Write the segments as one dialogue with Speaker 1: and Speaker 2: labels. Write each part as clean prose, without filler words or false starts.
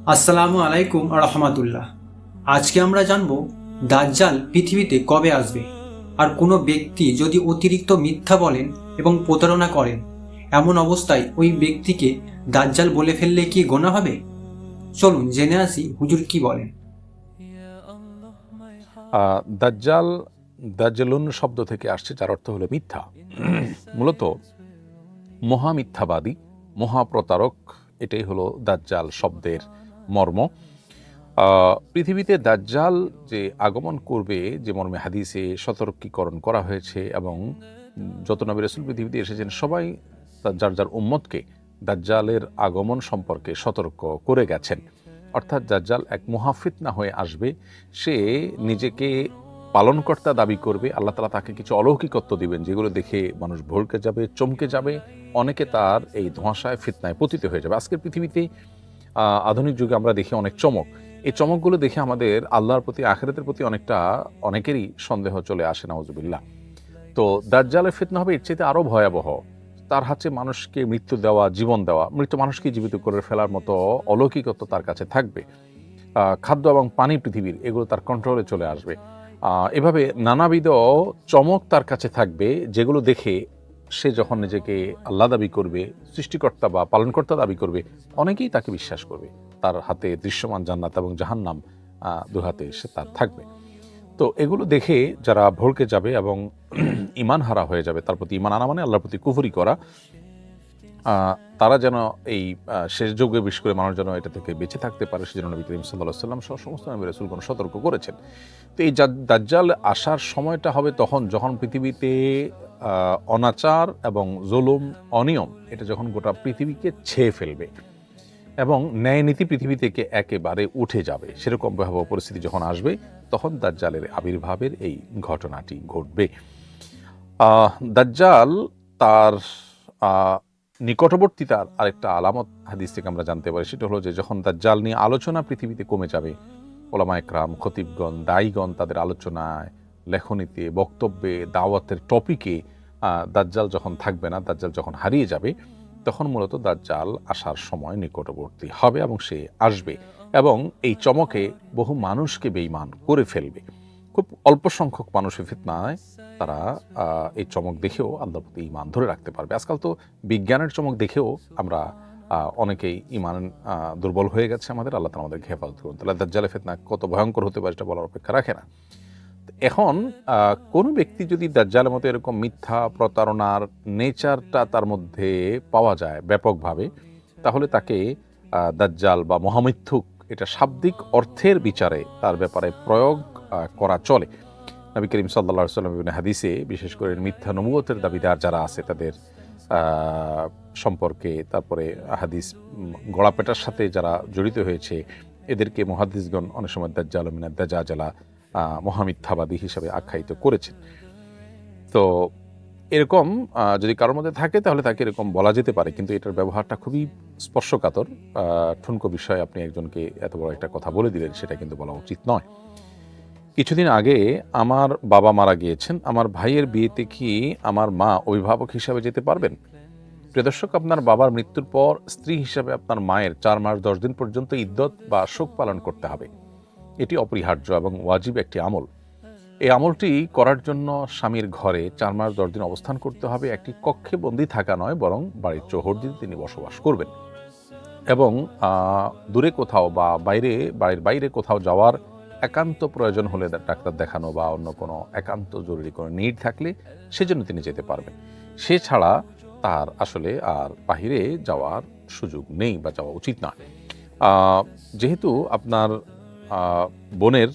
Speaker 1: আসসালামু আলাইকুম রহমাতুল্লাহ। আজকে আমরা জানব দাজ্জাল পৃথিবীতে কবে আসবে, আর কোনো ব্যক্তি যদি অতিরিক্ত মিথ্যা বলেন এবং প্রতারণা করেন, এমন অবস্থায় ওই ব্যক্তিকে দাজ্জাল বলে ফেললে কি গোনা হবে? চলুন জেনে আসি হুজুর কি বলেন।
Speaker 2: দাজ্জাল দাজ্জালুন শব্দ থেকে আসছে, যার অর্থ হলো মিথ্যা। মূলত মহামিথ্যাবাদী, মহাপ্রতারক, এটাই হলো দাজ্জাল শব্দের মর্ম। পৃথিবীতে দাজ্জাল যে আগমন করবে, যে মর্মে হাদিসে সতর্কীকরণ করা হয়েছে, এবং যত নবী রাসূল পৃথিবীতে এসেছেন সবাই যার যার উম্মতকে দাজ্জালের আগমন সম্পর্কে সতর্ক করে গেছেন। অর্থাৎ দাজ্জাল এক মহাফিতনা হয়ে আসবে। সে নিজেকে পালনকর্তা দাবি করবে। আল্লাহ তাআলা তাকে কিছু অলৌকিকত্ব দিবেন, যেগুলো দেখে মানুষ ভড়কে যাবে, চমকে যাবে। অনেকে তার এই ধোঁয়াশায়, ফিতনায় পতিত হয়ে যাবে। আজকের পৃথিবীতে আধুনিক যুগে আমরা দেখি অনেক চমক। এই চমকগুলো দেখে আমাদের আল্লাহর প্রতি, আখিরাতের প্রতি অনেকেরই সন্দেহ চলে আসে, নাউজুবিল্লাহ। তো দাজ্জালের ফিতনা হবে এর চাইতে আরও ভয়াবহ। তার হাতে মানুষকে মৃত্যু দেওয়া, জীবন দেওয়া, মৃত মানুষকে জীবিত করে ফেলার মতো অলৌকিকত্ব তার কাছে থাকবে। খাদ্য এবং পানি পৃথিবীর, এগুলো তার কন্ট্রোলে চলে আসবে। এভাবে নানাবিধ চমক তার কাছে থাকবে, যেগুলো দেখে সে যখন নিজেকে আল্লাহ দাবি করবে, সৃষ্টিকর্তা বা পালনকর্তা দাবি করবে, অনেকেই তাকে বিশ্বাস করবে। তার হাতে দৃশ্যমান জান্নাত এবং জাহান্নাম দু হাতে সে তার থাকবে। তো এগুলো দেখে যারা ভড়কে যাবে এবং ঈমান হারা হয়ে যাবে, তার প্রতি ঈমান আনা মানে আল্লাহর প্রতি কুফরি করা, তারা যেন এই শেষ যুগে, বিশেষ করে মানুষ যেন এটা থেকে বেঁচে থাকতে পারে, সেজন্য নবী করিম সাল্লাল্লাহু আলাইহি ওয়াসাল্লাম সহ সমস্ত নবী রাসূলগণ সতর্ক করেছেন। তো এই দাজ্জাল আসার সময়টা হবে তখন, যখন পৃথিবীতে অনাচার এবং জুলুম, অনিয়ম, এটা যখন গোটা পৃথিবীকে ছেয়ে ফেলবে এবং ন্যায় নীতি পৃথিবী থেকে একেবারে উঠে যাবে। সেরকম ভয়াবহ পরিস্থিতি যখন আসবে, তখন দাজ্জালের আবির্ভাবের এই ঘটনাটি ঘটবে। দাজ্জাল তার আহ, নিকটবর্তীতার আরেকটা আলামত হাদিস থেকে আমরা জানতে পারি। সেটা হলো যে যখন দাজ্জাল নিয়ে আলোচনা পৃথিবীতে কমে যাবে, ওলামা একরাম, খতিবগণ, দায়ীগণ তাদের আলোচনায়, লেখনীতে, বক্তব্যে, দাওয়াতের টপিকে দাজ্জাল যখন থাকবে না, দাজ্জাল যখন হারিয়ে যাবে, তখন মূলত দাজ্জাল আসার সময় নিকটবর্তী হবে এবং সে আসবে এবং এই চমকে বহু মানুষকে বেঈমান করে ফেলবে। খুব অল্প সংখ্যক মানুষের ফিতনায় তারা এই চমক দেখেও আল্লাহর প্রতি ঈমান ধরে রাখতে পারবে। আজকাল তো বিজ্ঞানের চমক দেখেও আমরা অনেকেই ঈমান দুর্বল হয়ে গেছে আমাদের। আল্লাহ তাআলা আমাদেরকে হেফাজত করুন। তাহলে দাজ্জালের ফিতনা কত ভয়ঙ্কর হতে পারে, এটা বলার অপেক্ষা রাখে না। এখন কোনো ব্যক্তি যদি দাজ্জালের মতো এরকম মিথ্যা, প্রতারণার নেচারটা তার মধ্যে পাওয়া যায় ব্যাপকভাবে, তাহলে তাকে দাজ্জাল বা মহামিথ্যুক, এটা শাব্দিক অর্থের বিচারে তার ব্যাপারে প্রয়োগ করা চলে। নবী করিম সাল্লাল্লাহু আলাইহি ওয়াসাল্লাম বিভিন্ন হাদিসে, বিশেষ করে মিথ্যা নবুয়তের দাবিদার যারা আছে তাদের সম্পর্কে, তারপরে হাদিস গড়াপেটার সাথে যারা জড়িত হয়েছে, এদেরকে মুহাদ্দিসগণ অনেক সময় দাজ্জাল মিনাদ দাজ্জালা, মহামিথ্যাবাদী হিসাবে আখ্যায়িত করেছেন। তো এরকম যদি কারোর মধ্যে থাকে, তাহলে তাকে এরকম বলা যেতে পারে, কিন্তু এটার ব্যবহারটা খুবই স্পর্শকাতর। ঠুনকো বিষয়ে আপনি একজনকে এত বড় একটা কথা বলে দিলেন, সেটা কিন্তু বলা উচিত নয়। কিছুদিন আগে আমার বাবা মারা গিয়েছেন। আমার ভাইয়ের বিয়েতে কি আমার মা অভিভাবক হিসাবে যেতে পারবেন? প্রিয় দর্শক, আপনার বাবার মৃত্যুর পর স্ত্রী হিসাবে আপনার মায়ের 4 মাস 10 দিন পর্যন্ত ইদ্যত বা শোক পালন করতে হবে। এটি অপরিহার্য এবং ওয়াজিব একটি আমল। এই আমলটি করার জন্য স্বামীর ঘরে 4 মাস 10 দিন অবস্থান করতে হবে। একটি কক্ষে বন্দী থাকা নয়, বরং বাড়ির চৌহদ্দিতে তিনি বসবাস করবেন এবং দূরে কোথাও বা বাড়ির বাইরে কোথাও যাওয়ার একান্ত প্রয়োজন হলে, ডাক্তার দেখানো বা অন্য কোনো একান্ত জরুরি কোনো নিড থাকলে, সেজন্য তিনি যেতে পারবেন। সে ছাড়া তার আসলে আর বাহিরে যাওয়ার সুযোগ নেই বা যাওয়া উচিত না। যেহেতু আপনার বোনের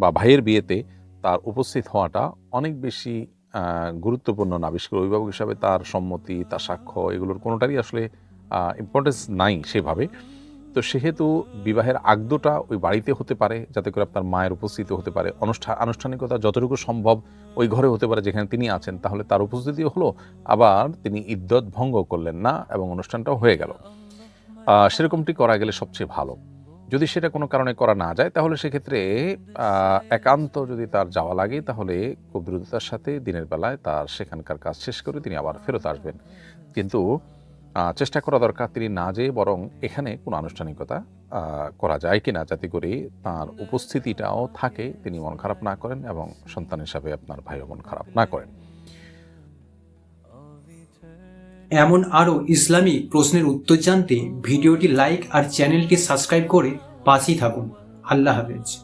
Speaker 2: বা ভাইয়ের বিয়েতে তার উপস্থিত হওয়াটা অনেক বেশি গুরুত্বপূর্ণ না, বিশেষ করে অভিভাবক হিসাবে তার সম্মতি, তার সাক্ষ্য, এগুলোর কোনোটারই আসলে ইম্পর্টেন্স নাই সেভাবে। তো সেহেতু বিবাহের আগদটা ওই বাড়িতে হতে পারে, যাতে করে আপনার মায়ের উপস্থিতি হতে পারে। আনুষ্ঠানিকতা যতটুকু সম্ভব ওই ঘরে হতে পারে যেখানে তিনি আছেন, তাহলে তার উপস্থিতিও হলো, আবার তিনি ইদ্যত ভঙ্গ করলেন না এবং অনুষ্ঠানটাও হয়ে গেল। সেরকমটি করা গেলে সবচেয়ে ভালো। যদি সেটা কোনো কারণে করা না যায়, তাহলে সেক্ষেত্রে একান্ত যদি তার যাওয়া লাগে, তাহলে খুব দ্রুততার সাথে দিনের বেলায় তার সেখানকার কাজ শেষ করে তিনি আবার ফেরত আসবেন। কিন্তু চেষ্টা করা দরকার তিনি না যেয়ে বরং এখানে কোনো আনুষ্ঠানিকতা করা যায় কিনা, যাতে করে তার উপস্থিতিটাও থাকে, তিনি মন খারাপ না করেন এবং সন্তান হিসাবে আপনার ভাইও মন খারাপ না করেন।
Speaker 1: এমন আরও ইসলামিক প্রশ্নের উত্তর জানতে ভিডিওটি লাইক আর চ্যানেলটি সাবস্ক্রাইব করে পাশেই থাকুন। আল্লাহ হাফেজ।